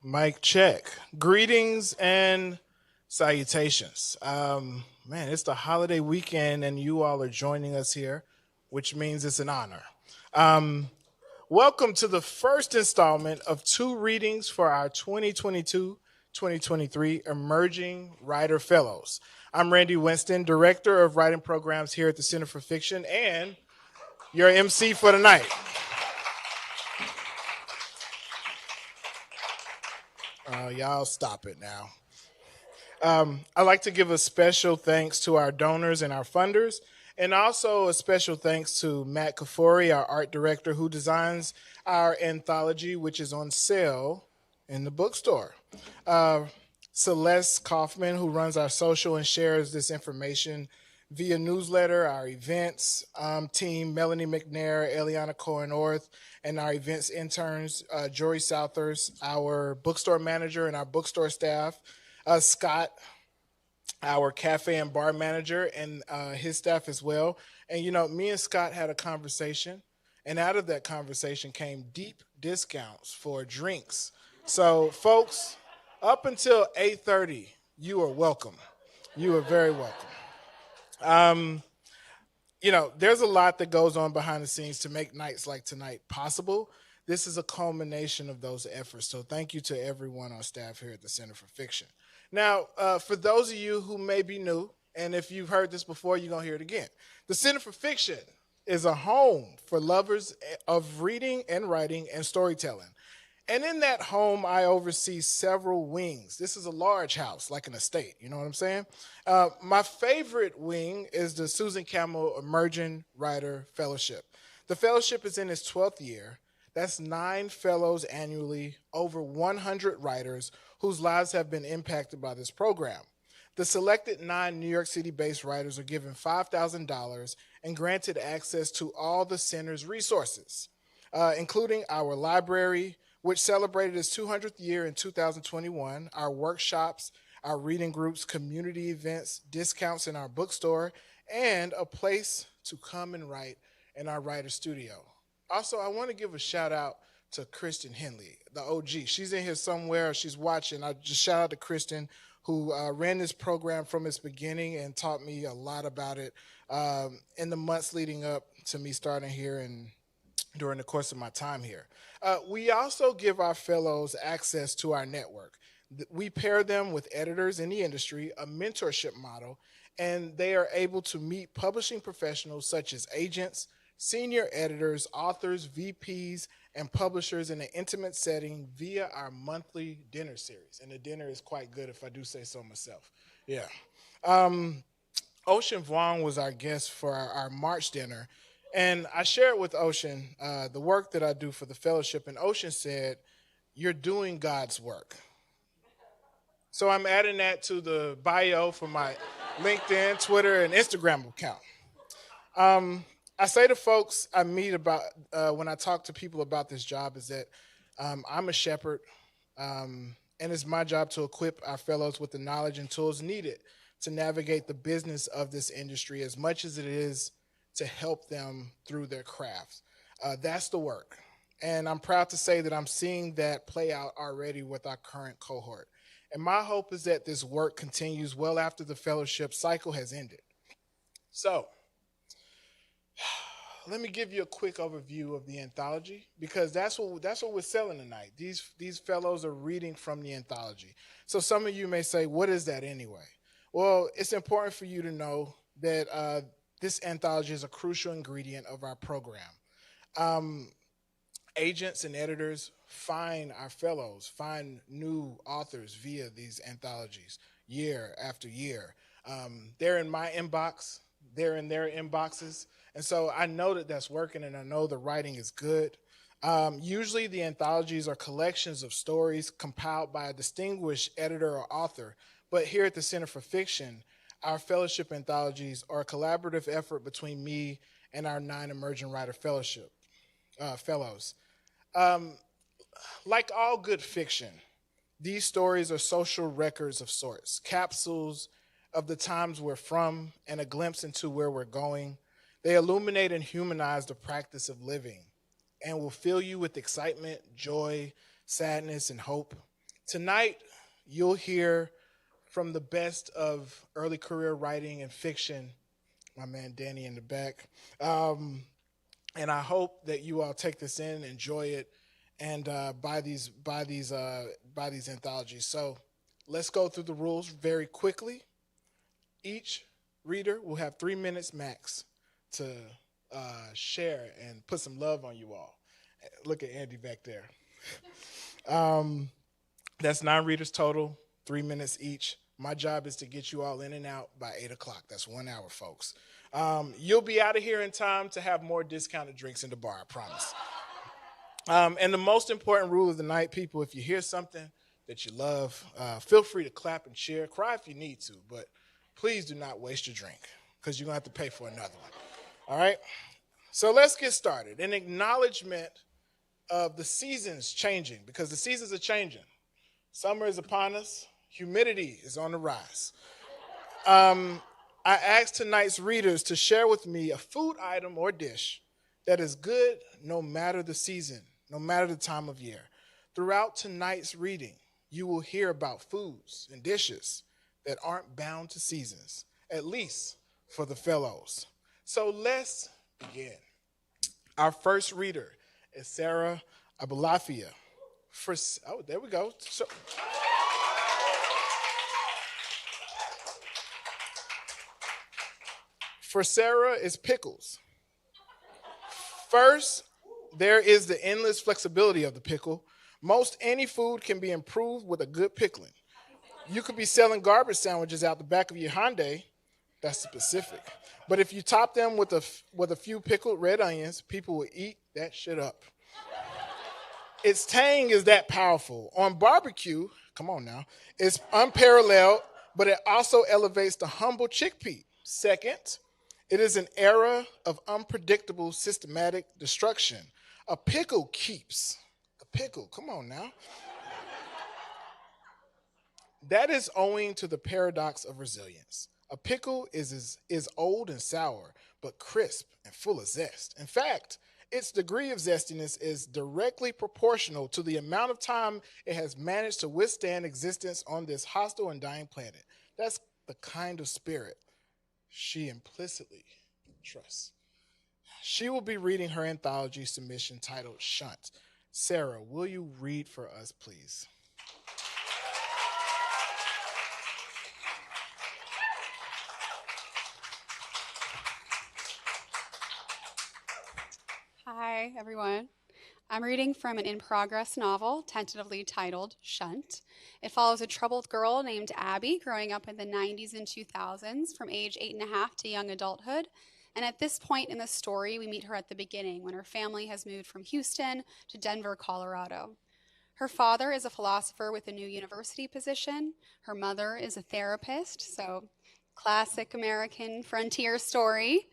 Mic check. Greetings and salutations. Man, it's the holiday weekend and you all are joining us here, which means it's an honor. Um, Welcome to the first installment of two readings for our 2022-2023 Emerging Writer Fellows. I'm Randy Winston, Director of Writing Programs here at the Center for Fiction and your MC for tonight. Y'all stop it now. I'd like to give a special thanks to our donors and our funders, and also a special thanks to Matt Kafori, our art director, who designs our anthology, which is on sale in the bookstore. Uh, Celeste Kaufman, who runs our social and shares this information via newsletter, our events team, Melanie McNair, Eliana Cohen-Orth, and our events interns, Jory Southers, our bookstore manager, and our bookstore staff, Scott, our cafe and bar manager, and his staff as well. And me and Scott had a conversation, and out of that conversation came deep discounts for drinks. So, folks, up until 8:30, you are welcome. You are very welcome. Um, there's a lot that goes on behind the scenes to make nights like tonight possible. This is a culmination of those efforts. So thank you to everyone on staff here at the Center for Fiction. Now, for those of you who may be new, and if you've heard this before, you're going to hear it again. The Center for Fiction is a home for lovers of reading and writing and storytelling. And in that home, I oversee several wings. This is a large house, like an estate. You know what I'm saying? My favorite wing is the Susan Kamil Emerging Writer Fellowship. The fellowship is in its 12th year. That's 9 fellows annually, over 100 writers whose lives have been impacted by this program. The selected 9 New York City-based writers are given $5,000 and granted access to all the center's resources, including our library, which celebrated its 200th year in 2021, our workshops, our reading groups, community events, discounts in our bookstore, and a place to come and write in our writer studio. Also, I want to give a shout out to Kristen Henley, the OG. She's in here somewhere. She's watching. I just shout out to Kristen, who ran this program from its beginning and taught me a lot about it in the months leading up to me starting here and during the course of my time here. We also give our fellows access to our network. We pair them with editors in the industry, a mentorship model, and they are able to meet publishing professionals such as agents, senior editors, authors, VPs, and publishers in an intimate setting via our monthly dinner series. And the dinner is quite good, if I do say so myself. Yeah. Ocean Vuong was our guest for our March dinner. And I shared with Ocean the work that I do for the fellowship. And Ocean said, "You're doing God's work." So I'm adding that to the bio for my LinkedIn, Twitter, and Instagram account. I say to folks I meet about when I talk to people about this job is that I'm a shepherd, and it's my job to equip our fellows with the knowledge and tools needed to navigate the business of this industry as much as it is to help them through their crafts. That's the work. And I'm proud to say that I'm seeing that play out already with our current cohort. And my hope is that this work continues well after the fellowship cycle has ended. So, let me give you a quick overview of the anthology because that's what we're selling tonight. These fellows are reading from the anthology. So some of you may say, "What is that anyway?" Well, it's important for you to know that this anthology is a crucial ingredient of our program. Um, Agents and editors find our fellows, find new authors via these anthologies year after year. They're in my inbox, they're in their inboxes. And so I know that that's working and I know the writing is good. Usually the anthologies are collections of stories compiled by a distinguished editor or author. But here at the Center for Fiction, our fellowship anthologies are a collaborative effort between me and our 9 emerging writer fellowship fellows. Um, like all good fiction, these stories are social records of sorts, capsules of the times we're from and a glimpse into where we're going. They illuminate and humanize the practice of living and will fill you with excitement, joy, sadness, and hope. Tonight, you'll hear from the best of early career writing and fiction, my man Danny in the back. Um, and I hope that you all take this in, enjoy it, and buy these anthologies. So let's go through the rules very quickly. Each reader will have 3 minutes max to share and put some love on you all. Look at Andy back there. Um, that's 9 readers total, 3 minutes each. My job is to get you all in and out by 8 o'clock. That's 1 hour, folks. You'll be out of here in time to have more discounted drinks in the bar, I promise. And the most important rule of the night, people, if you hear something that you love, feel free to clap and cheer. Cry if you need to, but please do not waste your drink because you're going to have to pay for another one. All right? So let's get started. An acknowledgement of the seasons changing because the seasons are changing. Summer is upon us. Humidity is on the rise. I asked tonight's readers to share with me a food item or dish that is good no matter the season, no matter the time of year. Throughout tonight's reading, you will hear about foods and dishes that aren't bound to seasons, at least for the fellows. So let's begin. Our first reader is Sarah Abulafia. There we go. For Sarah is pickles. First, there is the endless flexibility of the pickle. Most any food can be improved with a good pickling. You could be selling garbage sandwiches out the back of your Hyundai. That's specific. But if you top them with a few pickled red onions, people will eat that shit up. Its tang is that powerful. On barbecue, come on now, it's unparalleled, but it also elevates the humble chickpea. Second, it is an era of unpredictable systematic destruction. A pickle keeps. A pickle, come on now. That is owing to the paradox of resilience. A pickle is old and sour, but crisp and full of zest. In fact, its degree of zestiness is directly proportional to the amount of time it has managed to withstand existence on this hostile and dying planet. That's the kind of spirit she implicitly trusts. She will be reading her anthology submission titled Shunt. Sarah, will you read for us, please? Hi, everyone. I'm reading from an in-progress novel, tentatively titled Shunt. It follows a troubled girl named Abby growing up in the 90s and 2000s from age 8.5 to young adulthood. And at this point in the story, we meet her at the beginning when her family has moved from Houston to Denver, Colorado. Her father is a philosopher with a new university position. Her mother is a therapist, so classic American frontier story.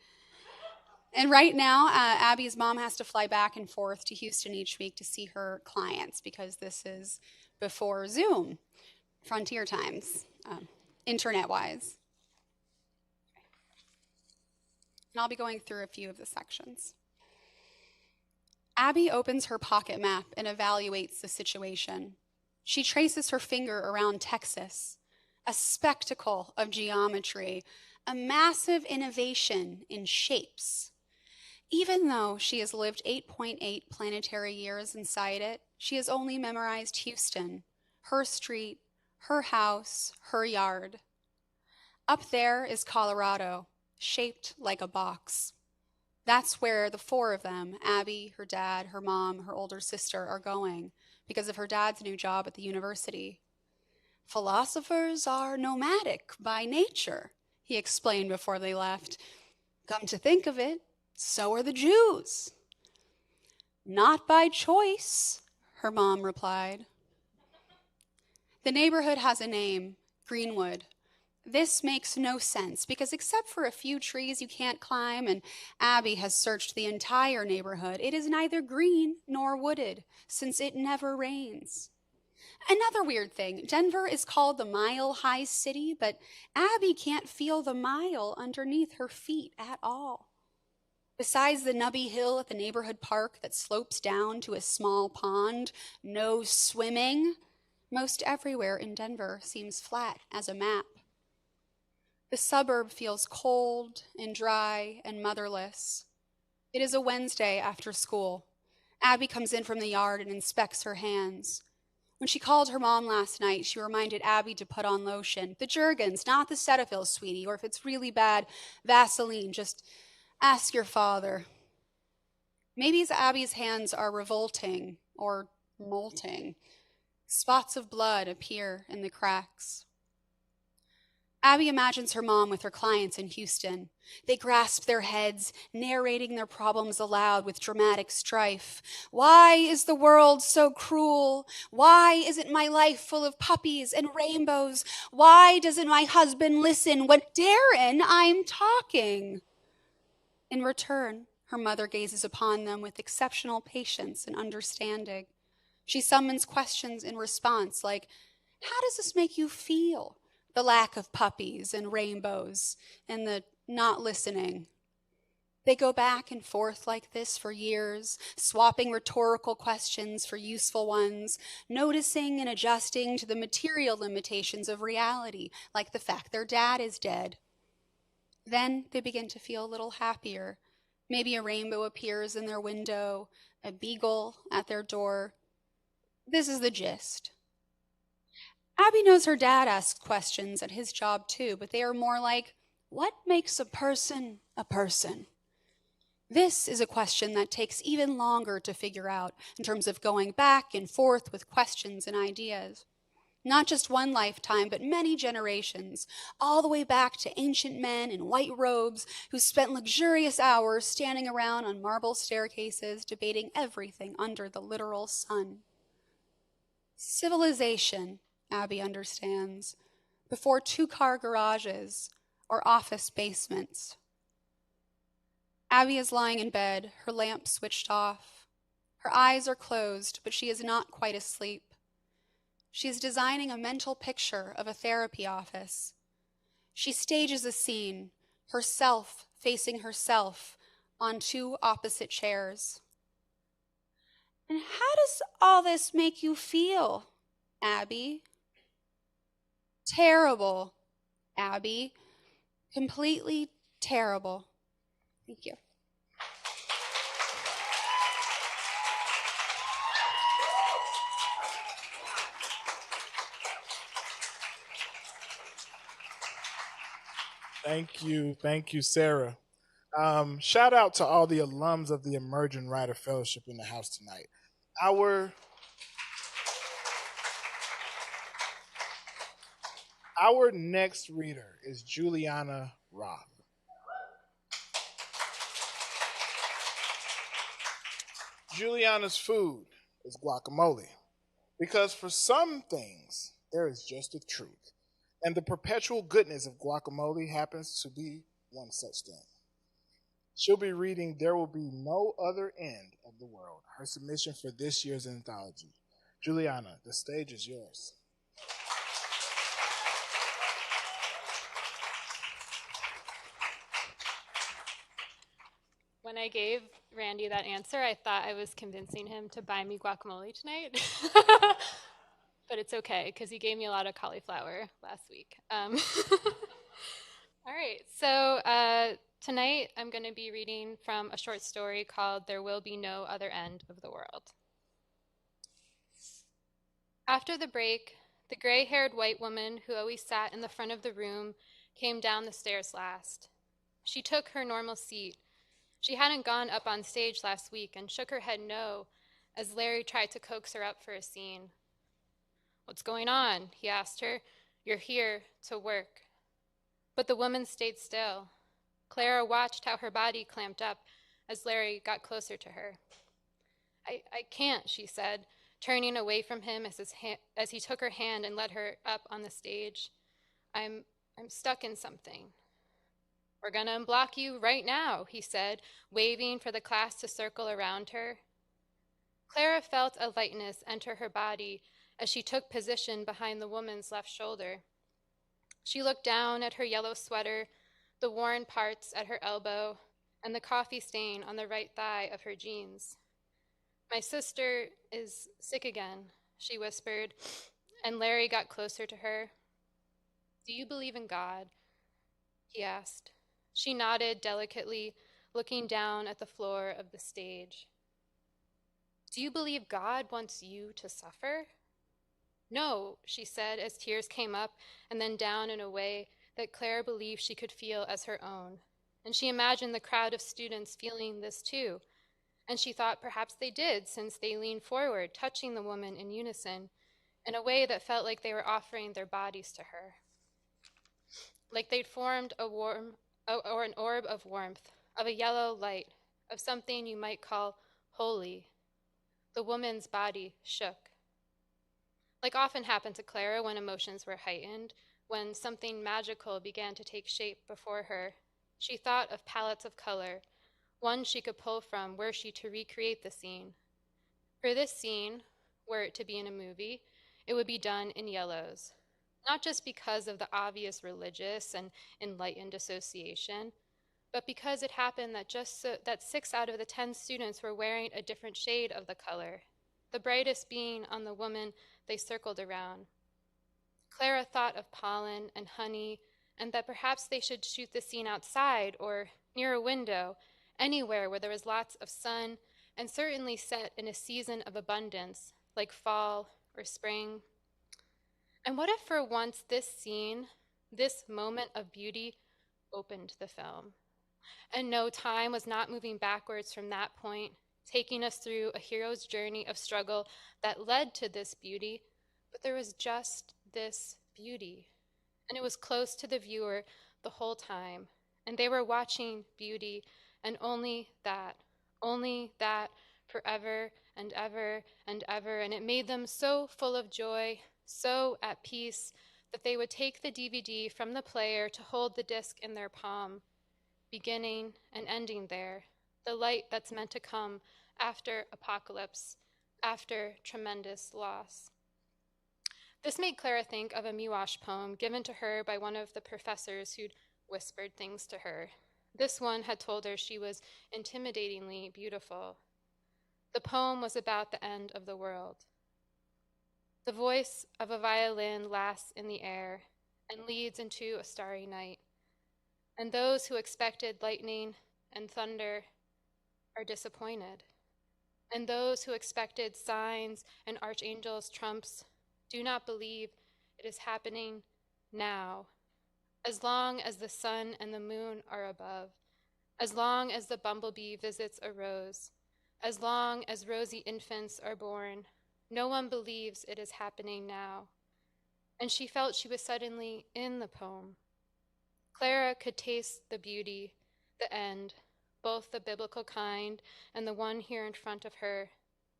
And right now, Abby's mom has to fly back and forth to Houston each week to see her clients because this is before Zoom, frontier times, internet-wise. And I'll be going through a few of the sections. Abby opens her pocket map and evaluates the situation. She traces her finger around Texas, a spectacle of geometry, a massive innovation in shapes. Even though she has lived 8.8 planetary years inside it, she has only memorized Houston, her street, her house, her yard. Up there is Colorado, shaped like a box. That's where the four of them, Abby, her dad, her mom, her older sister, are going because of her dad's new job at the university. Philosophers are nomadic by nature, he explained before they left. Come to think of it, so are the Jews. Not by choice, her mom replied. The neighborhood has a name, Greenwood. This makes no sense because except for a few trees you can't climb, and Abby has searched the entire neighborhood, it is neither green nor wooded since it never rains. Another weird thing, Denver is called the Mile High City, but Abby can't feel the mile underneath her feet at all. Besides the nubby hill at the neighborhood park that slopes down to a small pond, no swimming, Most everywhere in Denver seems flat as a map. The suburb feels cold and dry and motherless. It is a Wednesday after school. Abby comes in from the yard and inspects her hands. When she called her mom last night, she reminded Abby to put on lotion. The Jergens, not the Cetaphil, sweetie, or if it's really bad, Vaseline. Just ask your father. Maybe Abby's hands are revolting or molting. Spots of blood appear in the cracks. Abby imagines her mom with her clients in Houston. They grasp their heads, narrating their problems aloud with dramatic strife. Why is the world so cruel? Why isn't my life full of puppies and rainbows? Why doesn't my husband listen when, Darren, I'm talking? In return, her mother gazes upon them with exceptional patience and understanding. She summons questions in response like, how does this make you feel? The lack of puppies and rainbows and the not listening. They go back and forth like this for years, swapping rhetorical questions for useful ones, noticing and adjusting to the material limitations of reality, like the fact their dad is dead. Then they begin to feel a little happier. Maybe a rainbow appears in their window, a beagle at their door. This is the gist. Abby knows her dad asks questions at his job too, but they are more like, what makes a person a person? This is a question that takes even longer to figure out in terms of going back and forth with questions and ideas. Not just one lifetime, but many generations, all the way back to ancient men in white robes who spent luxurious hours standing around on marble staircases debating everything under the literal sun. Civilization, Abby understands, before two-car garages or office basements. Abby is lying in bed, her lamp switched off. Her eyes are closed, but she is not quite asleep. She is designing a mental picture of a therapy office. She stages a scene, herself facing herself on two opposite chairs. And how does all this make you feel, Abby? Terrible, Abby. Completely terrible. Thank you. Thank you, Sarah. Shout out to all the alums of the Emerging Writer Fellowship in the house tonight. Our our next reader is Juliana Roth. Juliana's food is guacamole because for some things there is just the truth, and the perpetual goodness of guacamole happens to be one such thing. She'll be reading There Will Be No Other End of the World, her submission for this year's anthology. Juliana, the stage is yours. When I gave Randy that answer, I thought I was convincing him to buy me guacamole tonight. But it's okay, because he gave me a lot of cauliflower last week. All right, so tonight I'm going to be reading from a short story called There Will Be No Other End of the World. After the break, the gray-haired white woman who always sat in the front of the room came down the stairs last. She took her normal seat. She hadn't gone up on stage last week and shook her head no as Larry tried to coax her up for a scene. What's going on? He asked her. You're here to work. But the woman stayed still. Clara watched how her body clamped up as Larry got closer to her. I can't, she said, turning away from him as he took her hand and led her up on the stage. I'm stuck in something. We're going to unblock you right now, he said, waving for the class to circle around her. Clara felt a lightness enter her body as she took position behind the woman's left shoulder. She looked down at her yellow sweater, the worn parts at her elbow, and the coffee stain on the right thigh of her jeans. My sister is sick again, she whispered, and Larry got closer to her. "Do you believe in God?" he asked. She nodded delicately, looking down at the floor of the stage. "Do you believe God wants you to suffer?" "No," she said as tears came up and then down in a way that Clara believed she could feel as her own. And she imagined the crowd of students feeling this too. And she thought perhaps they did, since they leaned forward, touching the woman in unison, in a way that felt like they were offering their bodies to her. Like they'd formed or an orb of warmth, of a yellow light, of something you might call holy. The woman's body shook. Like often happened to Clara when emotions were heightened, when something magical began to take shape before her, she thought of palettes of color, one she could pull from were she to recreate the scene. For this scene, were it to be in a movie, it would be done in yellows, not just because of the obvious religious and enlightened association, but because it happened that 6 out of the 10 students were wearing a different shade of the color, the brightest being on the woman they circled around. Clara thought of pollen and honey, and that perhaps they should shoot the scene outside or near a window, anywhere where there was lots of sun, and certainly set in a season of abundance, like fall or spring. And what if for once this scene, this moment of beauty, opened the film? And no, time was not moving backwards from that point, taking us through a hero's journey of struggle that led to this beauty, but there was just this beauty. And it was close to the viewer the whole time. And they were watching beauty, and only that, forever and ever and ever. And it made them so full of joy, so at peace, that they would take the DVD from the player to hold the disc in their palm, beginning and ending there, the light that's meant to come after apocalypse, after tremendous loss. This made Clara think of a Miwash poem given to her by one of the professors who'd whispered things to her. This one had told her she was intimidatingly beautiful. The poem was about the end of the world. The voice of a violin lasts in the air and leads into a starry night. And those who expected lightning and thunder are disappointed. And those who expected signs and archangels' trumps do not believe it is happening now. As long as the sun and the moon are above, as long as the bumblebee visits a rose, as long as rosy infants are born, no one believes it is happening now. And she felt she was suddenly in the poem. Clara could taste the beauty, the end, both the biblical kind and the one here in front of her,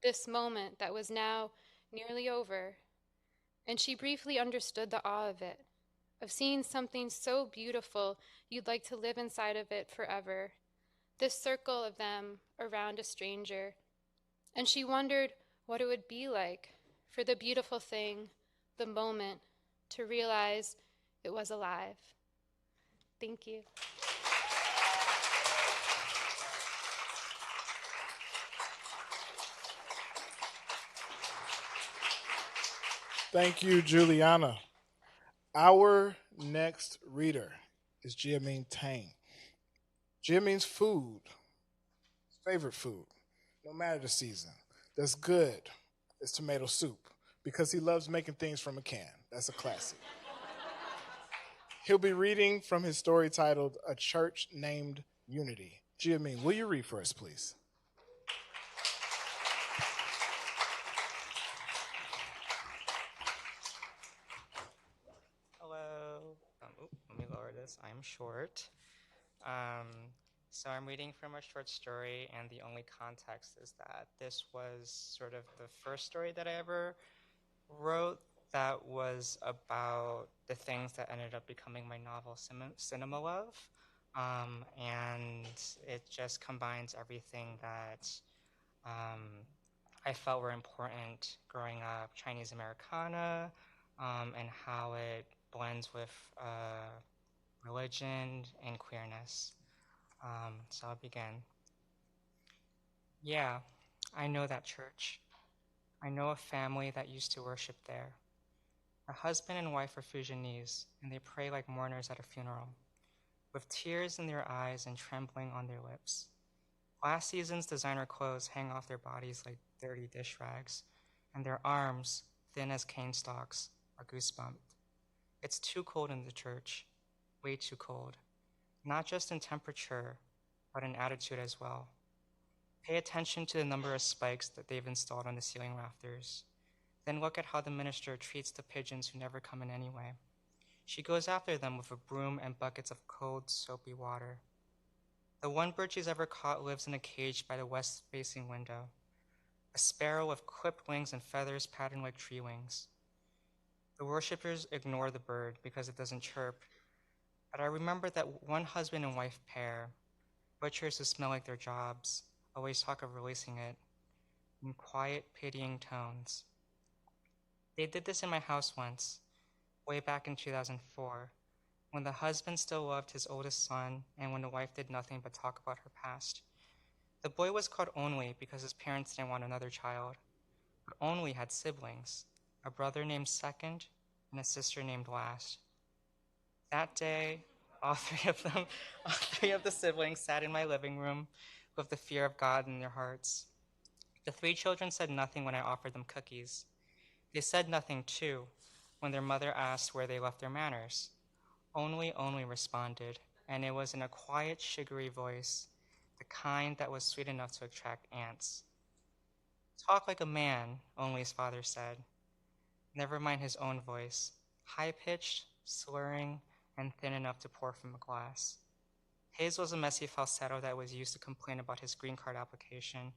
this moment that was now nearly over. And she briefly understood the awe of it, of seeing something so beautiful you'd like to live inside of it forever, this circle of them around a stranger. And she wondered what it would be like for the beautiful thing, the moment, to realize it was alive. Thank you. Thank you, Juliana. Our next reader is Jiaming Tang. Jiaming's food, his favorite food, no matter the season, that's good, is tomato soup because he loves making things from a can. That's a classic. He'll be reading from his story titled A Church Named Unity. Jiaming, will you read for us, please? Hello. Let me lower this. I'm short. Um, so I'm reading from a short story, and the only context is that this was sort of the first story that I ever wrote that was about the things that ended up becoming my novel, Cinema Love. And it just combines everything that um, I felt were important growing up, Chinese Americana, and how it blends with religion and queerness. So I'll begin. Yeah, I know that church. I know a family that used to worship there. A husband and wife are Fujianese, and they pray like mourners at a funeral, with tears in their eyes and trembling on their lips. Last season's designer clothes hang off their bodies like dirty dish rags, and their arms, thin as cane stalks, are goosebumped. It's too cold in the church, way too cold, not just in temperature, but in attitude as well. Pay attention to the number of spikes that they've installed on the ceiling rafters. Then look at how the minister treats the pigeons who never come in anyway. She goes after them with a broom and buckets of cold, soapy water. The one bird she's ever caught lives in a cage by the west-facing window, a sparrow with clipped wings and feathers patterned like tree wings. The worshippers ignore the bird because it doesn't chirp, but I remember that one husband and wife pair, butchers who smell like their jobs, always talk of releasing it in quiet, pitying tones. They did this in my house once, way back in 2004, when the husband still loved his oldest son and when the wife did nothing but talk about her past. The boy was called Only because his parents didn't want another child, but Only had siblings, a brother named Second and a sister named Last. That day, all three of the siblings sat in my living room with the fear of God in their hearts. The three children said nothing when I offered them cookies. They said nothing, too, when their mother asked where they left their manners. Only responded, and it was in a quiet, sugary voice, the kind that was sweet enough to attract ants. Talk like a man, Only's father said. Never mind his own voice, high-pitched, slurring, and thin enough to pour from a glass. His was a messy falsetto that was used to complain about his green card application,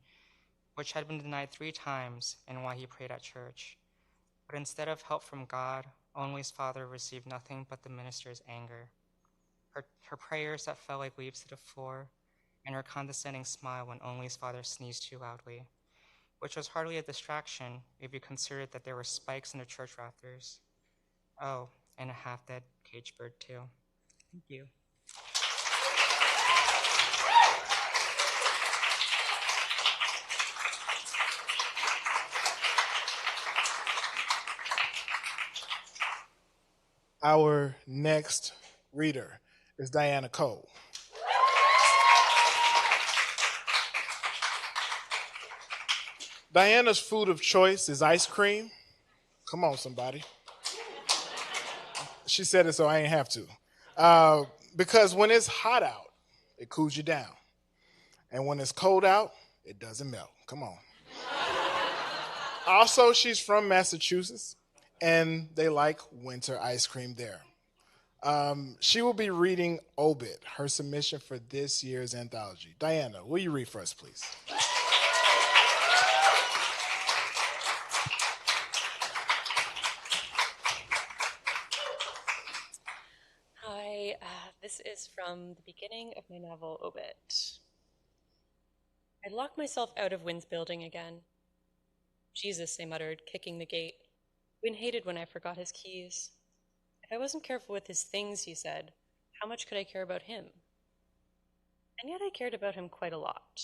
which had been denied 3 times, and why he prayed at church. But instead of help from God, Only's father received nothing but the minister's anger. Her prayers that fell like leaves to the floor, and her condescending smile when Only's father sneezed too loudly, which was hardly a distraction if you considered that there were spikes in the church rafters. Oh, and a half-dead cage bird, too. Thank you. Our next reader is Diana Cole. Diana's food of choice is ice cream. Come on, somebody. She said it, so I ain't have to. Because when it's hot out, it cools you down. And when it's cold out, it doesn't melt. Come on. Also, she's from Massachusetts, and they like winter ice cream there. She will be reading Obit, her submission for this year's anthology. Diana, will you read for us, please? Hi, this is from the beginning of my novel, Obit. I locked myself out of Wynn's building again. Jesus, I muttered, kicking the gate. Wynn hated when I forgot his keys. If I wasn't careful with his things, he said, how much could I care about him? And yet I cared about him quite a lot.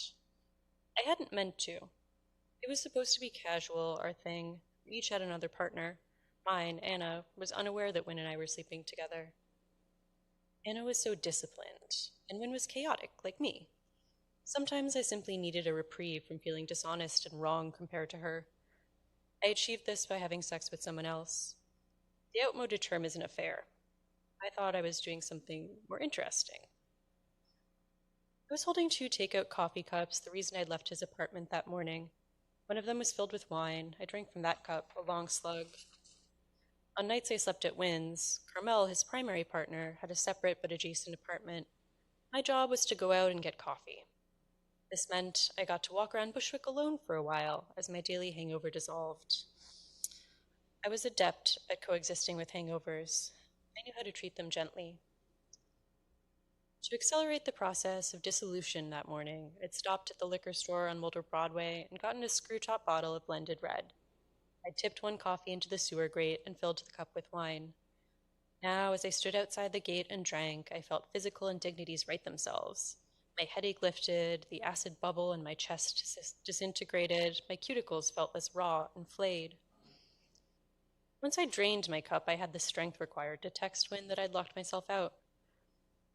I hadn't meant to. It was supposed to be casual, our thing. We each had another partner. Mine, Anna, was unaware that Wynn and I were sleeping together. Anna was so disciplined, and Wynn was chaotic, like me. Sometimes I simply needed a reprieve from feeling dishonest and wrong compared to her. I achieved this by having sex with someone else. The outmoded term isn't a affair. I thought I was doing something more interesting. I was holding 2 takeout coffee cups, the reason I'd left his apartment that morning. One of them was filled with wine. I drank from that cup, a long slug. On nights I slept at Wynn's, Kamil, his primary partner, had a separate but adjacent apartment. My job was to go out and get coffee. This meant I got to walk around Bushwick alone for a while as my daily hangover dissolved. I was adept at coexisting with hangovers. I knew how to treat them gently. To accelerate the process of dissolution that morning, I'd stopped at the liquor store on Mulder Broadway and gotten a screw-top bottle of blended red. I tipped 1 coffee into the sewer grate and filled the cup with wine. Now, as I stood outside the gate and drank, I felt physical indignities right themselves. My headache lifted, the acid bubble in my chest disintegrated, my cuticles felt less raw and flayed. Once I drained my cup, I had the strength required to text Wynne that I'd locked myself out.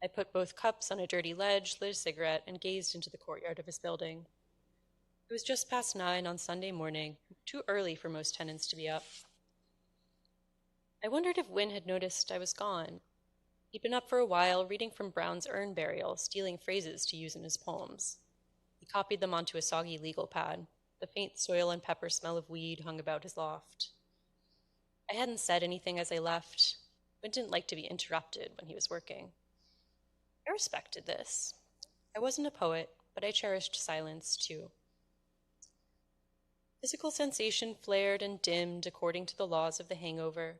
I put both cups on a dirty ledge, lit a cigarette, and gazed into the courtyard of his building. It was just past 9 on Sunday morning, too early for most tenants to be up. I wondered if Wynne had noticed I was gone. He'd been up for a while, reading from Brown's Urn Burial, stealing phrases to use in his poems. He copied them onto a soggy legal pad. The faint soil and pepper smell of weed hung about his loft. I hadn't said anything as I left. Wynne didn't like to be interrupted when he was working. I respected this. I wasn't a poet, but I cherished silence too. Physical sensation flared and dimmed according to the laws of the hangover.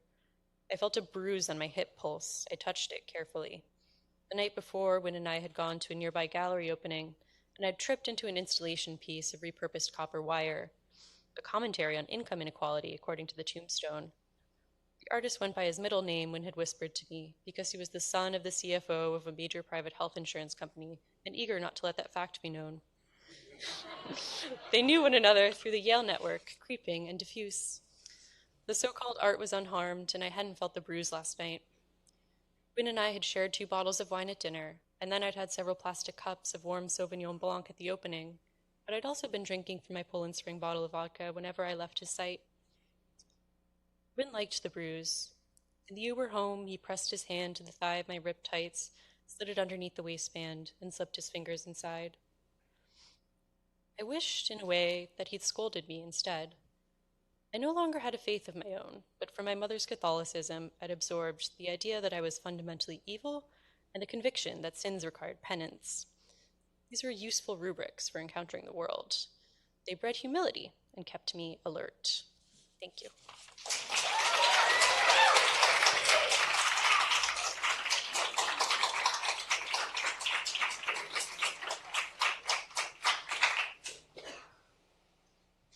I felt a bruise on my hip pulse. I touched it carefully. The night before, Wynne and I had gone to a nearby gallery opening, and I'd tripped into an installation piece of repurposed copper wire, a commentary on income inequality according to the tombstone. The artist went by his middle name when had whispered to me, because he was the son of the CFO of a major private health insurance company, and eager not to let that fact be known. They knew one another through the Yale network, creeping and diffuse. The so-called art was unharmed, and I hadn't felt the bruise last night. Wynne and I had shared 2 bottles of wine at dinner, and then I'd had several plastic cups of warm Sauvignon Blanc at the opening, but I'd also been drinking from my Poland Spring bottle of vodka whenever I left his sight. Wynne liked the bruise. In the Uber home, he pressed his hand to the thigh of my ripped tights, slid it underneath the waistband, and slipped his fingers inside. I wished, in a way, that he'd scolded me instead. I no longer had a faith of my own, but from my mother's Catholicism, I'd absorbed the idea that I was fundamentally evil and a conviction that sins required penance. These were useful rubrics for encountering the world. They bred humility and kept me alert. Thank you.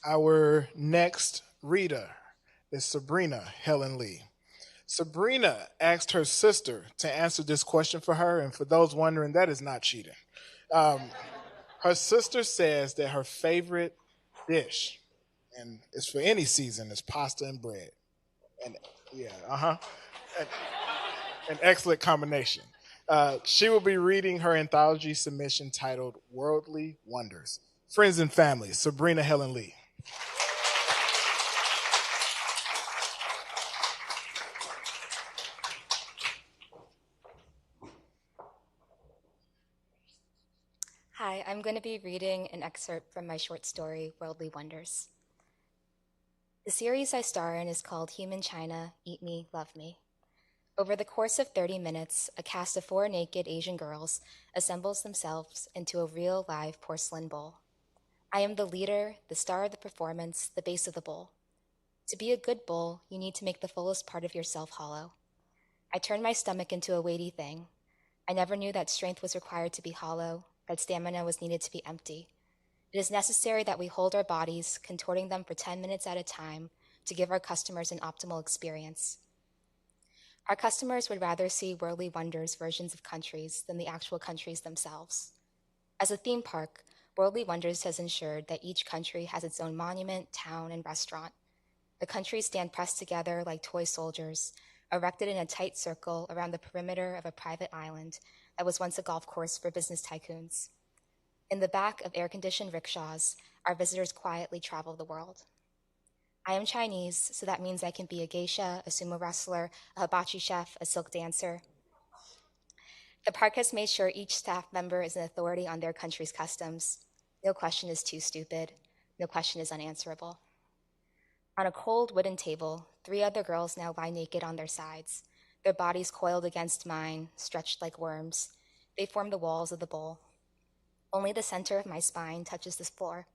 Our next reader is Sabrina Helen Lee. Sabrina asked her sister to answer this question for her, and for those wondering, that is not cheating. Um, Her sister says that her favorite dish, and it's for any season, is pasta and bread. And yeah, an, an excellent combination. She will be reading her anthology submission titled Worldly Wonders. Friends and family, Sabrina Helen Lee. Hi, I'm going to be reading an excerpt from my short story, Worldly Wonders. The series I star in is called Human China, Eat Me, Love Me. Over the course of 30 minutes, a cast of 4 naked Asian girls assembles themselves into a real live porcelain bowl. I am the leader, the star of the performance, the base of the bowl. To be a good bowl, you need to make the fullest part of yourself hollow. I turn my stomach into a weighty thing. I never knew that strength was required to be hollow, that stamina was needed to be empty. It is necessary that we hold our bodies, contorting them for 10 minutes at a time, to give our customers an optimal experience. Our customers would rather see Worldly Wonders versions of countries than the actual countries themselves. As a theme park, Worldly Wonders has ensured that each country has its own monument, town, and restaurant. The countries stand pressed together like toy soldiers, erected in a tight circle around the perimeter of a private island that was once a golf course for business tycoons. In the back of air-conditioned rickshaws, our visitors quietly travel the world. I am Chinese, so that means I can be a geisha, a sumo wrestler, a hibachi chef, a silk dancer. The park has made sure each staff member is an authority on their country's customs. No question is too stupid. No question is unanswerable. On a cold wooden table, 3 other girls now lie naked on their sides, their bodies coiled against mine, stretched like worms. They form the walls of the bowl. Only the center of my spine touches the floor.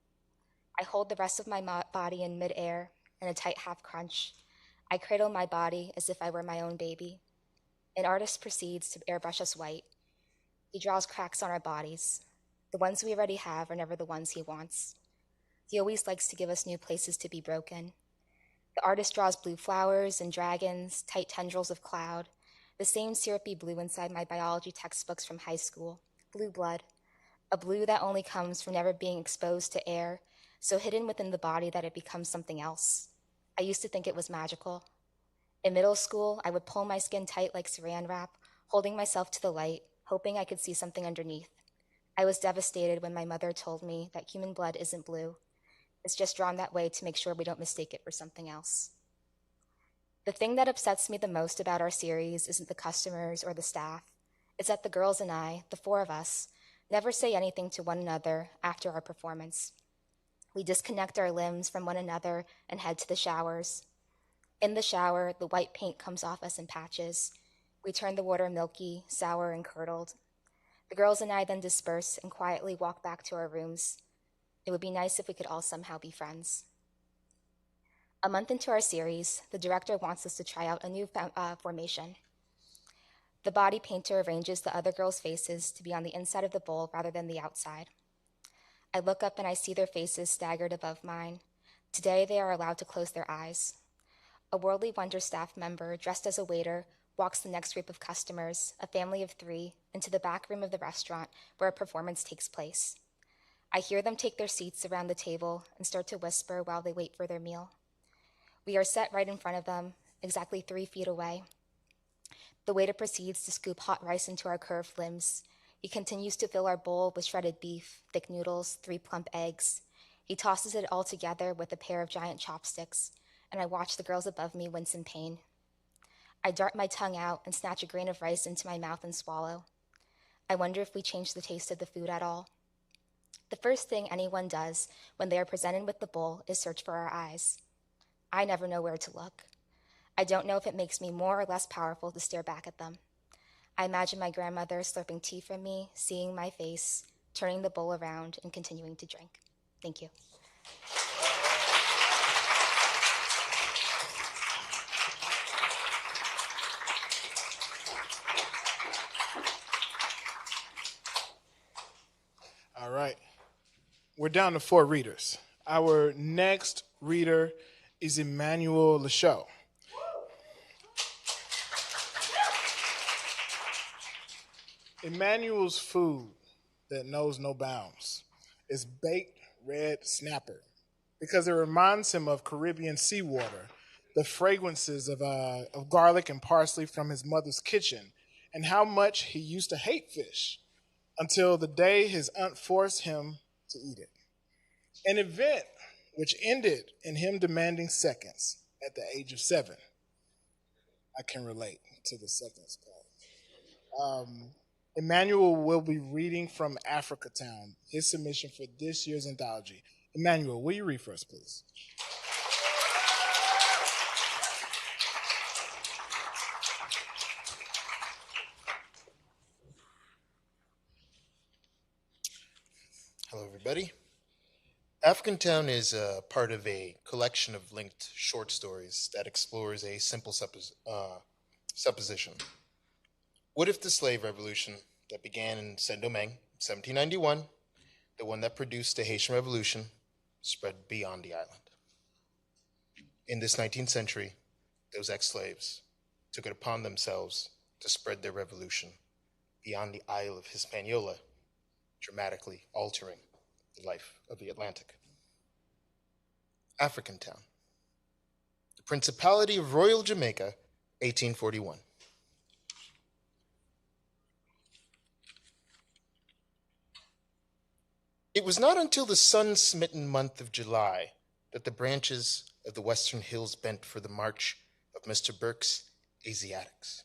I hold the rest of my body in midair in a tight half crunch. I cradle my body as if I were my own baby. An artist proceeds to airbrush us white. He draws cracks on our bodies. The ones we already have are never the ones he wants. He always likes to give us new places to be broken. The artist draws blue flowers and dragons, tight tendrils of cloud, the same syrupy blue inside my biology textbooks from high school, blue blood, a blue that only comes from never being exposed to air, so hidden within the body that it becomes something else. I used to think it was magical. In middle school, I would pull my skin tight like saran wrap, holding myself to the light, hoping I could see something underneath. I was devastated when my mother told me that human blood isn't blue. It's just drawn that way to make sure we don't mistake it for something else. The thing that upsets me the most about our series isn't the customers or the staff. It's that the girls and I, the four of us, never say anything to one another after our performance. We disconnect our limbs from one another and head to the showers. In the shower, the white paint comes off us in patches. We turn the water milky, sour, and curdled. The girls and I then disperse and quietly walk back to our rooms. It would be nice if we could all somehow be friends. A month into our series, the director wants us to try out a new formation. The body painter arranges the other girls' faces to be on the inside of the bowl rather than the outside. I look up and I see their faces staggered above mine. Today, they are allowed to close their eyes. A Worldly Wonder staff member, dressed as a waiter, walks the next group of customers, a family of 3, into the back room of the restaurant where a performance takes place. I hear them take their seats around the table and start to whisper while they wait for their meal. We are set right in front of them, exactly 3 feet away. The waiter proceeds to scoop hot rice into our curved limbs. He continues to fill our bowl with shredded beef, thick noodles, 3 plump eggs. He tosses it all together with a pair of giant chopsticks, and I watch the girls above me wince in pain. I dart my tongue out and snatch a grain of rice into my mouth and swallow. I wonder if we change the taste of the food at all. The first thing anyone does when they are presented with the bowl is search for our eyes. I never know where to look. I don't know if it makes me more or less powerful to stare back at them. I imagine my grandmother slurping tea from me, seeing my face, turning the bowl around, and continuing to drink. Thank you. All right. We're down to 4 readers. Our next reader is Emmanuel Lachaud. Emmanuel's food that knows no bounds is baked red snapper because it reminds him of Caribbean seawater, the fragrances of garlic and parsley from his mother's kitchen, and how much he used to hate fish until the day his aunt forced him to eat it. An event which ended in him demanding seconds at the age of 7. I can relate to the seconds part. Emmanuel will be reading from Africa Town, his submission for this year's anthology. Emmanuel, will you read for us, please? Hello, everybody. African Town is part of a collection of linked short stories that explores a simple supposition. What if the slave revolution that began in Saint-Domingue, 1791, the one that produced the Haitian Revolution, spread beyond the island? In this 19th century, those ex-slaves took it upon themselves to spread their revolution beyond the Isle of Hispaniola, dramatically altering the life of the Atlantic. African Town, the Principality of Royal Jamaica, 1841. It was not until the sun-smitten month of July that the branches of the western hills bent for the march of Mr. Burke's Asiatics.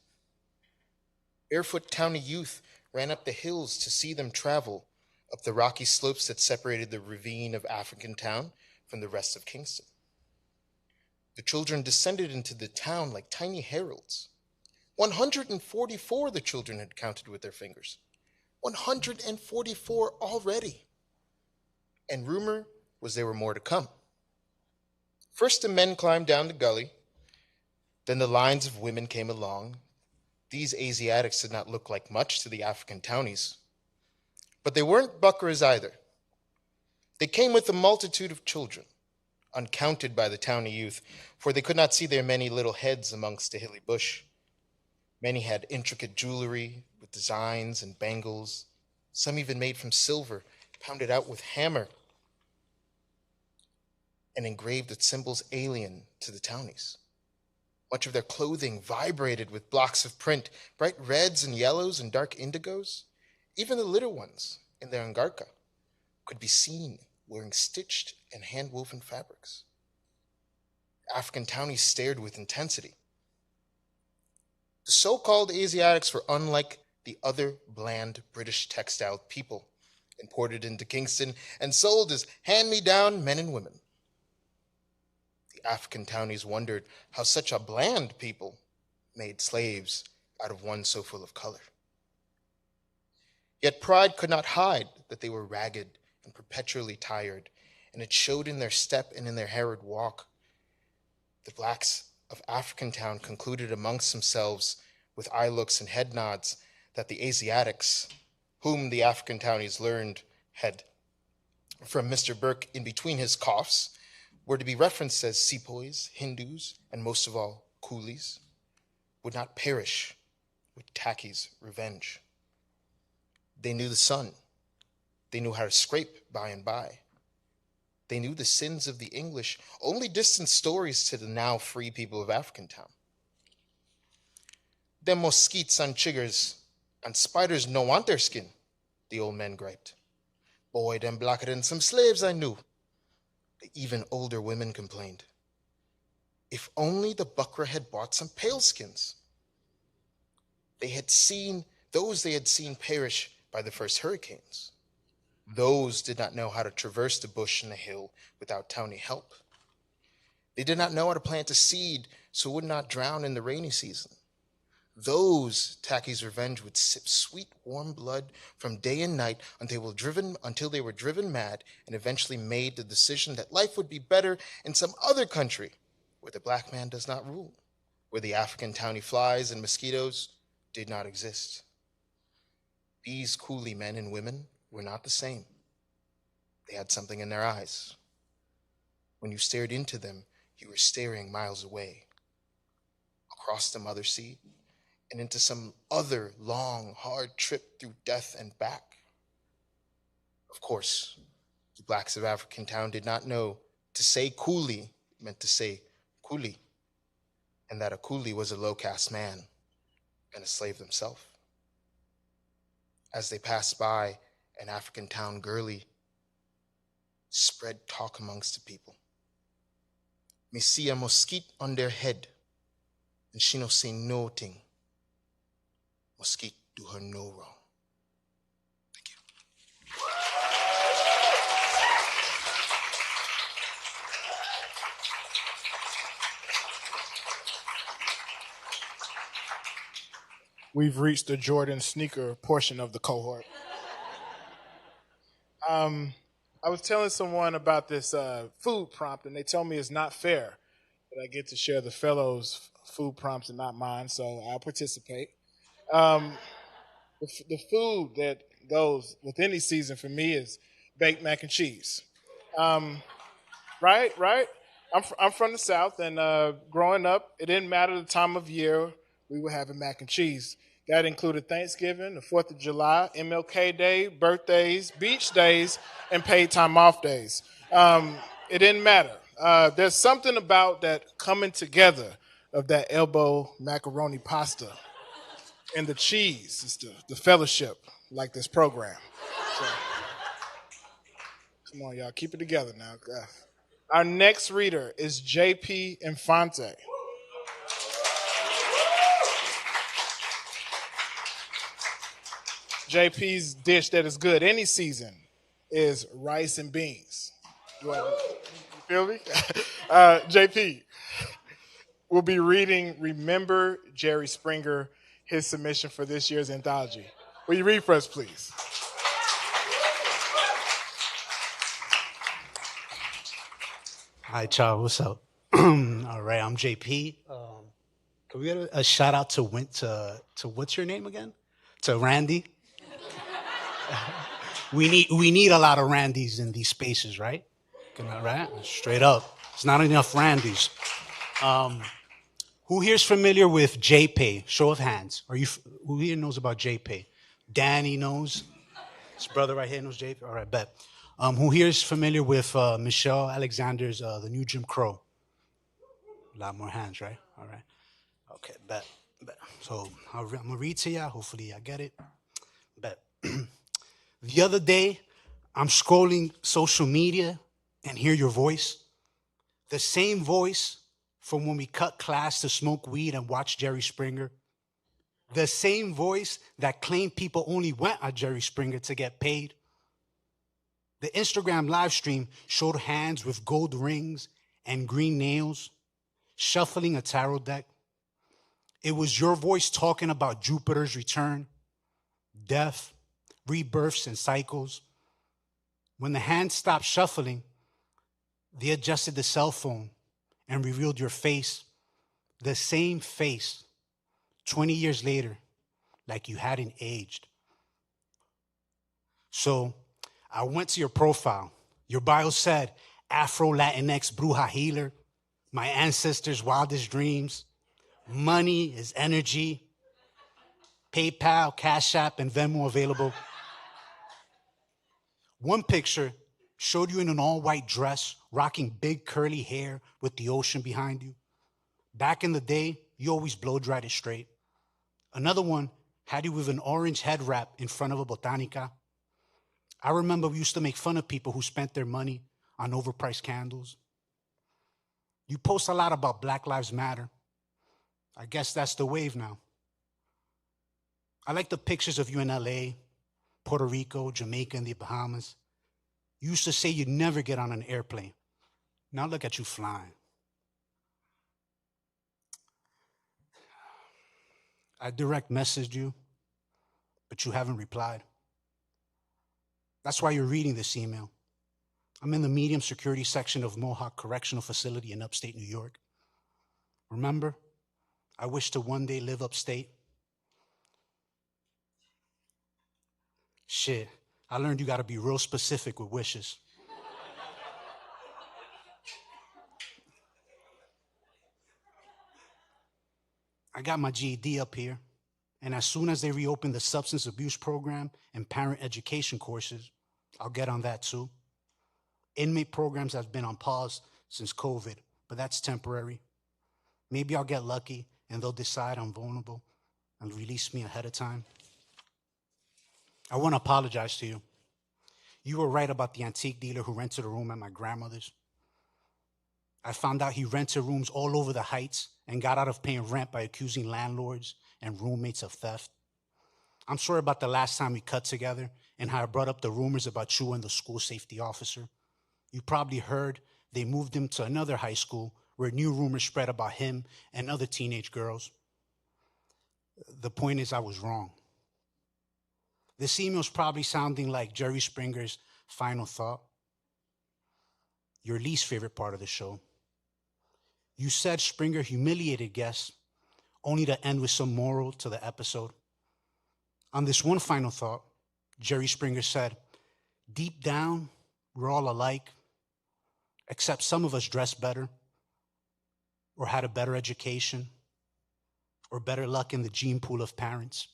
Barefoot towny youth ran up the hills to see them travel up the rocky slopes that separated the ravine of African Town from the rest of Kingston. The children descended into the town like tiny heralds. 144 the children had counted with their fingers. 144 already. And rumor was there were more to come. First the men climbed down the gully, then the lines of women came along. These Asiatics did not look like much to the African townies, but they weren't buckras either. They came with a multitude of children, uncounted by the towny youth, for they could not see their many little heads amongst the hilly bush. Many had intricate jewelry with designs and bangles, some even made from silver, pounded out with hammer, and engraved with symbols alien to the townies. Much of their clothing vibrated with blocks of print, bright reds and yellows and dark indigos. Even the little ones in their angarka could be seen wearing stitched and hand-woven fabrics. African townies stared with intensity. The so-called Asiatics were unlike the other bland British textile people imported into Kingston and sold as hand-me-down men and women. The African townies wondered how such a bland people made slaves out of one so full of color. Yet pride could not hide that they were ragged and perpetually tired, and it showed in their step and in their harried walk. The blacks of African Town concluded amongst themselves, with eye looks and head nods, that the Asiatics, whom the African townies learned had from Mr. Burke in between his coughs, were to be referenced as sepoys, Hindus, and most of all, coolies, would not perish with Tacky's revenge. They knew the sun. They knew how to scrape by and by. They knew the sins of the English, only distant stories to the now free people of African Town. Them mosquitoes and chiggers and spiders no want their skin, the old men griped. Boy, them blacker than some slaves I knew. The even older women complained. If only the buckra had bought some pale skins. They had seen perish by the first hurricanes. Those did not know how to traverse the bush and the hill without townie help. They did not know how to plant a seed so it would not drown in the rainy season. Those Tacky's revenge would sip sweet, warm blood from day and night until they were driven mad and eventually made the decision that life would be better in some other country where the black man does not rule, where the African townie flies and mosquitoes did not exist. These coolie men and women were not the same. They had something in their eyes. When you stared into them, you were staring miles away, across the mother sea, and into some other long, hard trip through death and back. Of course, the blacks of African Town did not know to say coolie meant to say coolie, and that a coolie was a low-caste man and a slave himself. As they passed by, an African Town girlie spread talk amongst the people. Me see a mosquito on their head, and she no say no thing. Mosquito do her no wrong. Thank you. We've reached the Jordan sneaker portion of the cohort. I was telling someone about this food prompt, and they told me it's not fair that I get to share the fellows' food prompts and not mine, so I'll participate. Um, the food that goes with any season for me is baked mac and cheese. Um, right. I'm from the South, and growing up, it didn't matter the time of year we were having mac and cheese. That included Thanksgiving, the 4th of July, MLK Day, birthdays, beach days, and paid time off days. It didn't matter. There's something about that coming together of that elbow macaroni pasta and the cheese. It's the fellowship, like this program. So, come on, y'all, keep it together now. Our next reader is JP Infante. JP's dish that is good any season is rice and beans. You feel me? JP will be reading Remember Jerry Springer, his submission for this year's anthology. Will you read for us, please? Hi, Charles. What's up? All right, I'm JP. Can we get a shout out to what's your name again? To Randy. We need a lot of Randys in these spaces, right? Right? Straight up. It's not enough Randys. Who here's familiar with JPay? Show of hands. Who here knows about JPay? Danny knows. His brother right here knows JPay. All right, bet. Who here is familiar with Michelle Alexander's The New Jim Crow? A lot more hands, right? All right. Okay, bet. Bet. So I'm gonna read to y'all. Hopefully, I get it. Bet. The other day, I'm scrolling social media and hear your voice. The same voice from when we cut class to smoke weed and watch Jerry Springer. The same voice that claimed people only went at Jerry Springer to get paid. The Instagram live stream showed hands with gold rings and green nails shuffling a tarot deck. It was your voice talking about Jupiter's return, death, rebirths, and cycles. When the hand stopped shuffling, they adjusted the cell phone and revealed your face, the same face, 20 years later, like you hadn't aged. So I went to your profile. Your bio said, Afro Latinx Bruja Healer, my ancestors' wildest dreams. Money is energy. PayPal, Cash App, and Venmo available. One picture showed you in an all-white dress, rocking big curly hair with the ocean behind you. Back in the day, you always blow-dried it straight. Another one had you with an orange head wrap in front of a botanica. I remember we used to make fun of people who spent their money on overpriced candles. You post a lot about Black Lives Matter. I guess that's the wave now. I like the pictures of you in LA, Puerto Rico, Jamaica, and the Bahamas. You used to say you'd never get on an airplane. Now look at you flying. I direct messaged you, but you haven't replied. That's why you're reading this email. I'm in the medium security section of Mohawk Correctional Facility in upstate New York. Remember, I wish to one day live upstate. Shit, I learned you gotta be real specific with wishes. I got my GED up here, and as soon as they reopen the substance abuse program and parent education courses, I'll get on that too. Inmate programs have been on pause since COVID, but that's temporary. Maybe I'll get lucky and they'll decide I'm vulnerable and release me ahead of time. I want to apologize to you. You were right about the antique dealer who rented a room at my grandmother's. I found out he rented rooms all over the Heights and got out of paying rent by accusing landlords and roommates of theft. I'm sorry about the last time we cut together and how I brought up the rumors about you and the school safety officer. You probably heard they moved him to another high school where new rumors spread about him and other teenage girls. The point is, I was wrong. This email's probably sounding like Jerry Springer's final thought, your least favorite part of the show. You said Springer humiliated guests, only to end with some moral to the episode. On this one final thought, Jerry Springer said, deep down, we're all alike, except some of us dress better, or had a better education, or better luck in the gene pool of parents.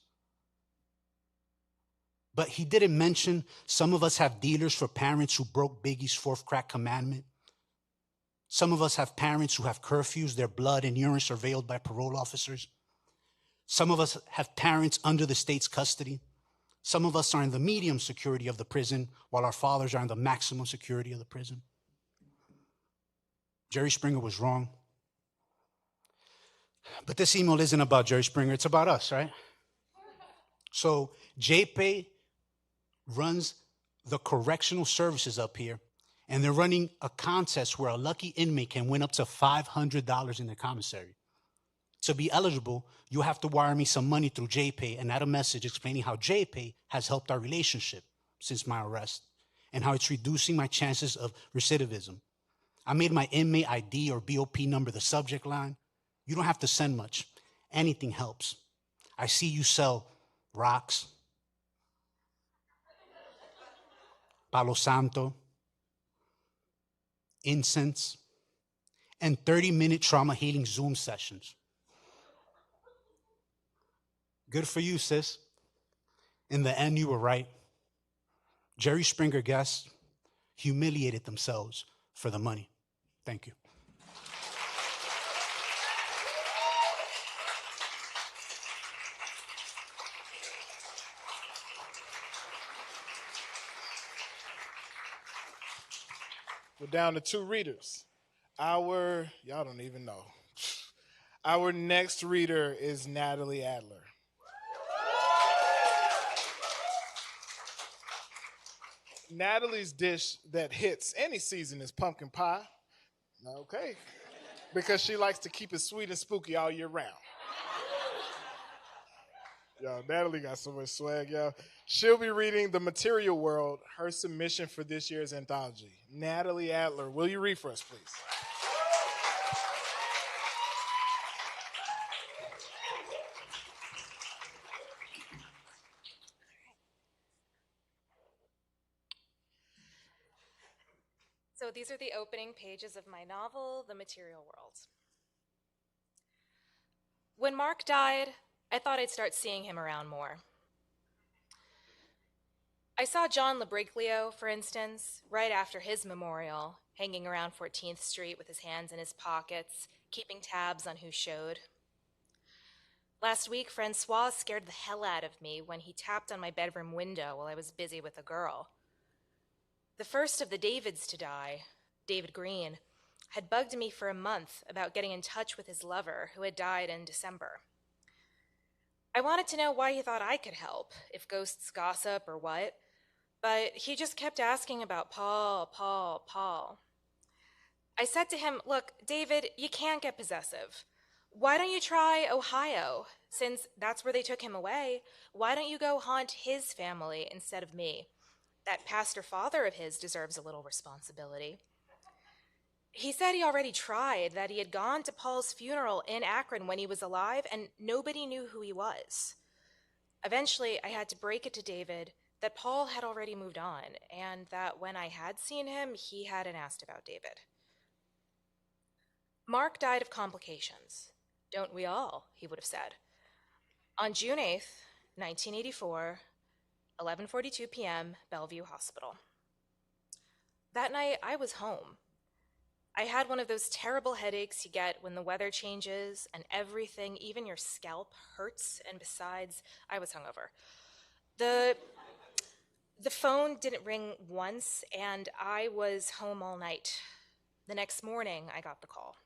But he didn't mention some of us have dealers for parents who broke Biggie's fourth crack commandment. Some of us have parents who have curfews, their blood and urine surveilled by parole officers. Some of us have parents under the state's custody. Some of us are in the medium security of the prison, while our fathers are in the maximum security of the prison. Jerry Springer was wrong. But this email isn't about Jerry Springer, it's about us, right? So JPay runs the correctional services up here, and they're running a contest where a lucky inmate can win up to $500 in the commissary. To be eligible, you have to wire me some money through JPay and add a message explaining how JPay has helped our relationship since my arrest and how it's reducing my chances of recidivism. I made my inmate ID or BOP number the subject line. You don't have to send much. Anything helps. I see you sell rocks, Palo Santo, incense, and 30-minute trauma healing Zoom sessions. Good for you, sis. In the end, you were right. Jerry Springer guests humiliated themselves for the money. Thank you. We're down to two readers. Y'all don't even know. Our next reader is Natalie Adler. Natalie's dish that hits any season is pumpkin pie. Okay. Because she likes to keep it sweet and spooky all year round. Yo, Natalie got so much swag, yo. She'll be reading The Material World, her submission for this year's anthology. Natalie Adler, will you read for us, please? So these are the opening pages of my novel, The Material World. When Mark died, I thought I'd start seeing him around more. I saw John Labriglio, for instance, right after his memorial, hanging around 14th Street with his hands in his pockets, keeping tabs on who showed. Last week, Francois scared the hell out of me when he tapped on my bedroom window while I was busy with a girl. The first of the Davids to die, David Green, had bugged me for a month about getting in touch with his lover, who had died in December. I wanted to know why he thought I could help, if ghosts gossip or what, but he just kept asking about Paul. I said to him, "Look, David, you can't get possessive. Why don't you try Ohio? Since that's where they took him away, why don't you go haunt his family instead of me? That pastor father of his deserves a little responsibility." He said he already tried, that he had gone to Paul's funeral in Akron when he was alive, and nobody knew who he was. Eventually, I had to break it to David that Paul had already moved on, and that when I had seen him, he hadn't asked about David. Mark died of complications. Don't we all, he would have said. On June 8th, 1984, 11:42 p.m., Bellevue Hospital. That night, I was home. I had one of those terrible headaches you get when the weather changes and everything, even your scalp, hurts, and besides, I was hungover. The phone didn't ring once, and I was home all night. The next morning, I got the call.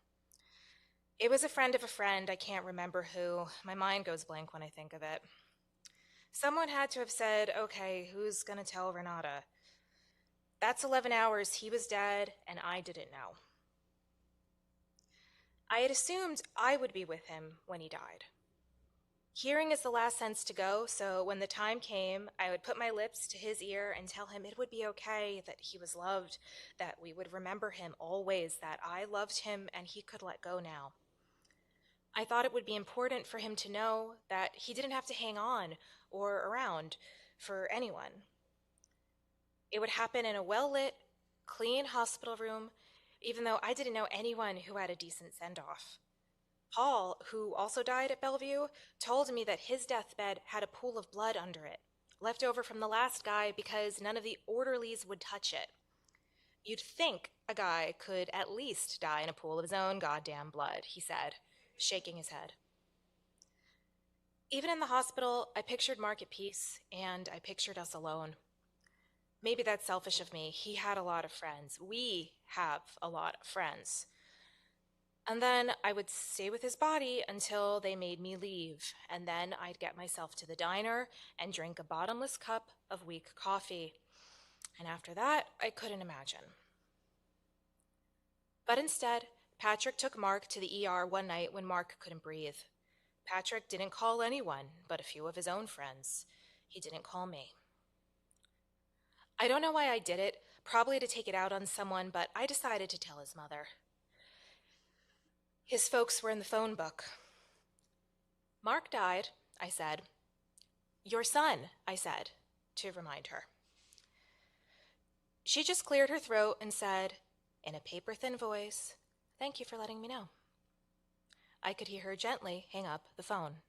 It was a friend of a friend, I can't remember who. My mind goes blank when I think of it. Someone had to have said, "Okay, who's gonna tell Renata?" That's 11 hours he was dead, and I didn't know. I had assumed I would be with him when he died. Hearing is the last sense to go, so when the time came, I would put my lips to his ear and tell him it would be okay, that he was loved, that we would remember him always, that I loved him and he could let go now. I thought it would be important for him to know that he didn't have to hang on or around for anyone. It would happen in a well-lit, clean hospital room, even though I didn't know anyone who had a decent send-off. Paul, who also died at Bellevue, told me that his deathbed had a pool of blood under it, left over from the last guy because none of the orderlies would touch it. You'd think a guy could at least die in a pool of his own goddamn blood, he said, shaking his head. Even in the hospital, I pictured Mark at peace, and I pictured us alone. Maybe that's selfish of me. He had a lot of friends. We have a lot of friends. And then I would stay with his body until they made me leave, and then I'd get myself to the diner and drink a bottomless cup of weak coffee. And after that, I couldn't imagine. But instead, Patrick took Mark to the ER one night when Mark couldn't breathe. Patrick didn't call anyone but a few of his own friends. He didn't call me. I don't know why I did it, probably to take it out on someone, but I decided to tell his mother. His folks were in the phone book. "Mark died," I said. "Your son," I said, to remind her. She just cleared her throat and said, in a paper-thin voice, "Thank you for letting me know." I could hear her gently hang up the phone.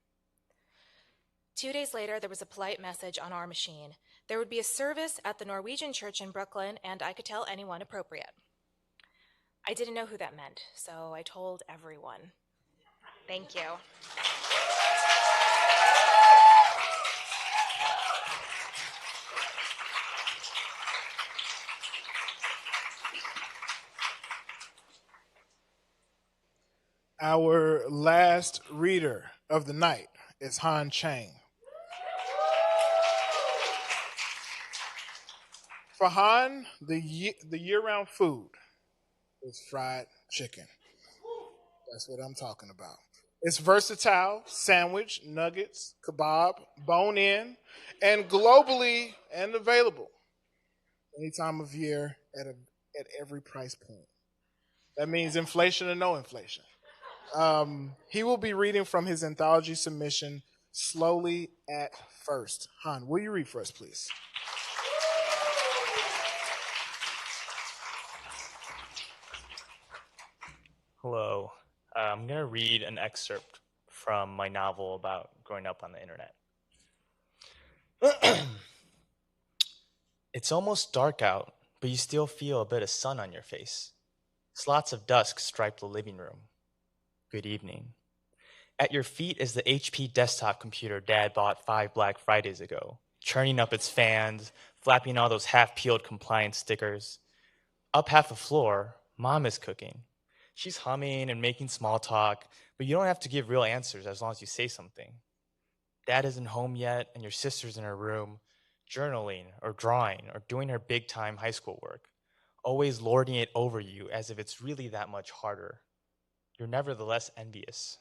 2 days later, there was a polite message on our machine. There would be a service at the Norwegian church in Brooklyn, and I could tell anyone appropriate. I didn't know who that meant, so I told everyone. Thank you. our last reader of the night is Han Chang. For Han, the year-round food is fried chicken. That's what I'm talking about. It's versatile, sandwich, nuggets, kebab, bone in, and globally and available any time of year at every price point. That means inflation or no inflation. He will be reading from his anthology submission, Slowly at First. Han, will you read for us, please? Hello. I'm going to read an excerpt from my novel about growing up on the internet. It's almost dark out, but you still feel a bit of sun on your face. Slots of dusk stripe the living room. Good evening. At your feet is the HP desktop computer Dad bought 5 Black Fridays ago, churning up its fans, flapping all those half-peeled compliance stickers. Up half the floor, Mom is cooking. She's humming and making small talk, but you don't have to give real answers as long as you say something. Dad isn't home yet, and your sister's in her room, journaling or drawing or doing her big-time high school work, always lording it over you as if it's really that much harder. You're nevertheless envious.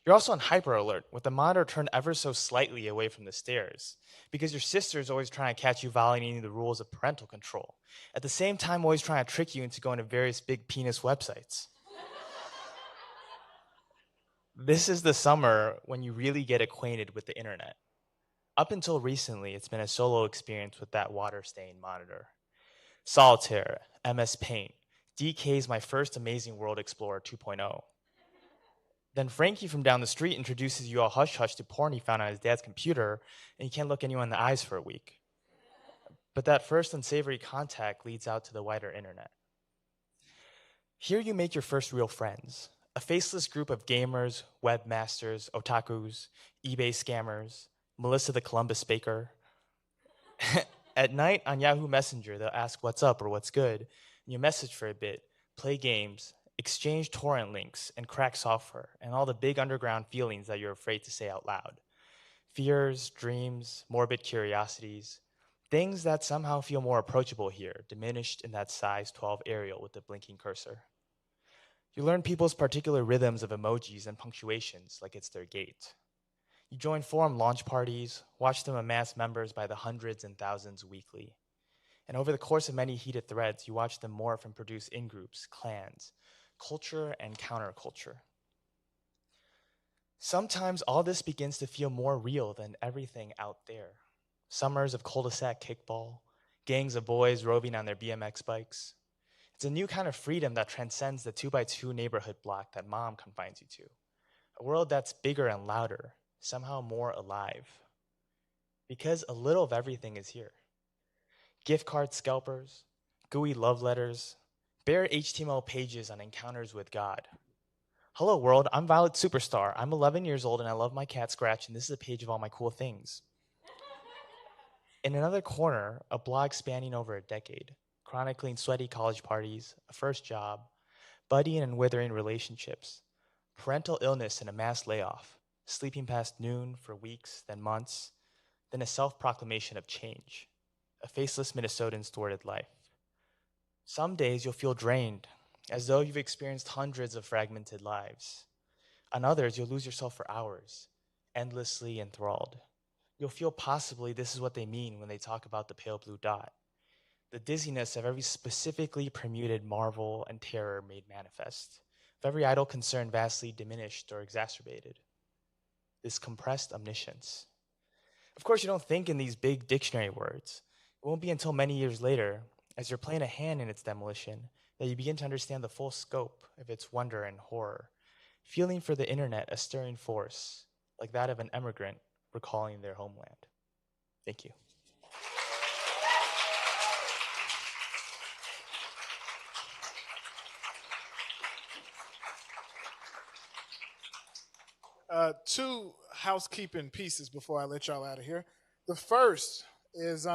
You're also on hyper alert, with the monitor turned ever so slightly away from the stairs, because your sister is always trying to catch you violating the rules of parental control, at the same time always trying to trick you into going to various big penis websites. This is the summer when you really get acquainted with the internet. Up until recently, it's been a solo experience with that water-stained monitor. Solitaire, MS Paint, DK's My First Amazing World Explorer 2.0. Then Frankie from down the street introduces you all hush-hush to porn he found on his dad's computer, and you can't look anyone in the eyes for a week. But that first unsavory contact leads out to the wider internet. Here you make your first real friends, a faceless group of gamers, webmasters, otakus, eBay scammers, Melissa the Columbus Baker. At night on Yahoo Messenger, they'll ask what's up or what's good, and you message for a bit, play games, exchange torrent links, and crack software, and all the big underground feelings that you're afraid to say out loud. Fears, dreams, morbid curiosities, things that somehow feel more approachable here, diminished in that size 12 Arial with the blinking cursor. You learn people's particular rhythms of emojis and punctuations like it's their gait. You join forum launch parties, watch them amass members by the hundreds and thousands weekly. And over the course of many heated threads, you watch them morph and produce in-groups, clans, culture and counterculture. Sometimes all this begins to feel more real than everything out there. Summers of cul-de-sac kickball, gangs of boys roving on their BMX bikes. It's a new kind of freedom that transcends the 2x2 neighborhood block that Mom confines you to. A world that's bigger and louder, somehow more alive. Because a little of everything is here. Gift card scalpers, gooey love letters, bare HTML pages on encounters with God. Hello world, I'm Violet Superstar. I'm 11 years old and I love my cat Scratch, and this is a page of all my cool things. In another corner, a blog spanning over a decade, chronicling sweaty college parties, a first job, budding and withering relationships, parental illness and a mass layoff, sleeping past noon for weeks, then months, then a self-proclamation of change, a faceless Minnesotan's thwarted life. Some days you'll feel drained, as though you've experienced hundreds of fragmented lives. On others, you'll lose yourself for hours, endlessly enthralled. You'll feel possibly this is what they mean when they talk about the pale blue dot. The dizziness of every specifically permuted marvel and terror made manifest, of every idle concern vastly diminished or exacerbated. This compressed omniscience. Of course, you don't think in these big dictionary words. It won't be until many years later, as you're playing a hand in its demolition, that you begin to understand the full scope of its wonder and horror, feeling for the internet a stirring force, like that of an emigrant recalling their homeland. Thank you. Two housekeeping pieces before I let y'all out of here. The first is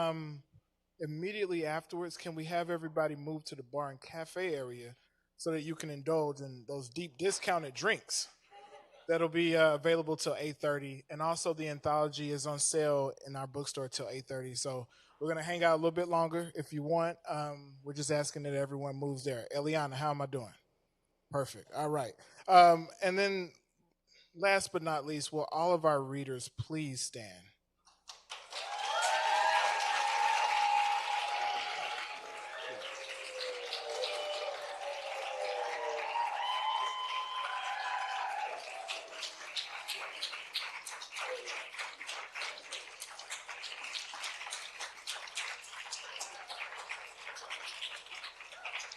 immediately afterwards, can we have everybody move to the bar and cafe area so that you can indulge in those deep discounted drinks That'll be available till 8:30, and also the anthology is on sale in our bookstore till 8:30. So we're gonna hang out a little bit longer if you want. We're just asking that everyone moves there. Eliana, how am I doing? Perfect. All right. And then last but not least, will all of our readers please stand?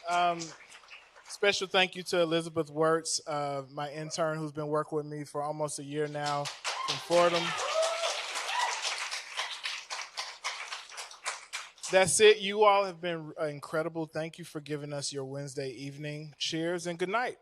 Um, Special thank you to Elizabeth Wertz, my intern who's been working with me for almost a year now from Fordham. That's it. You all have been incredible. Thank you for giving us your Wednesday evening. Cheers and good night.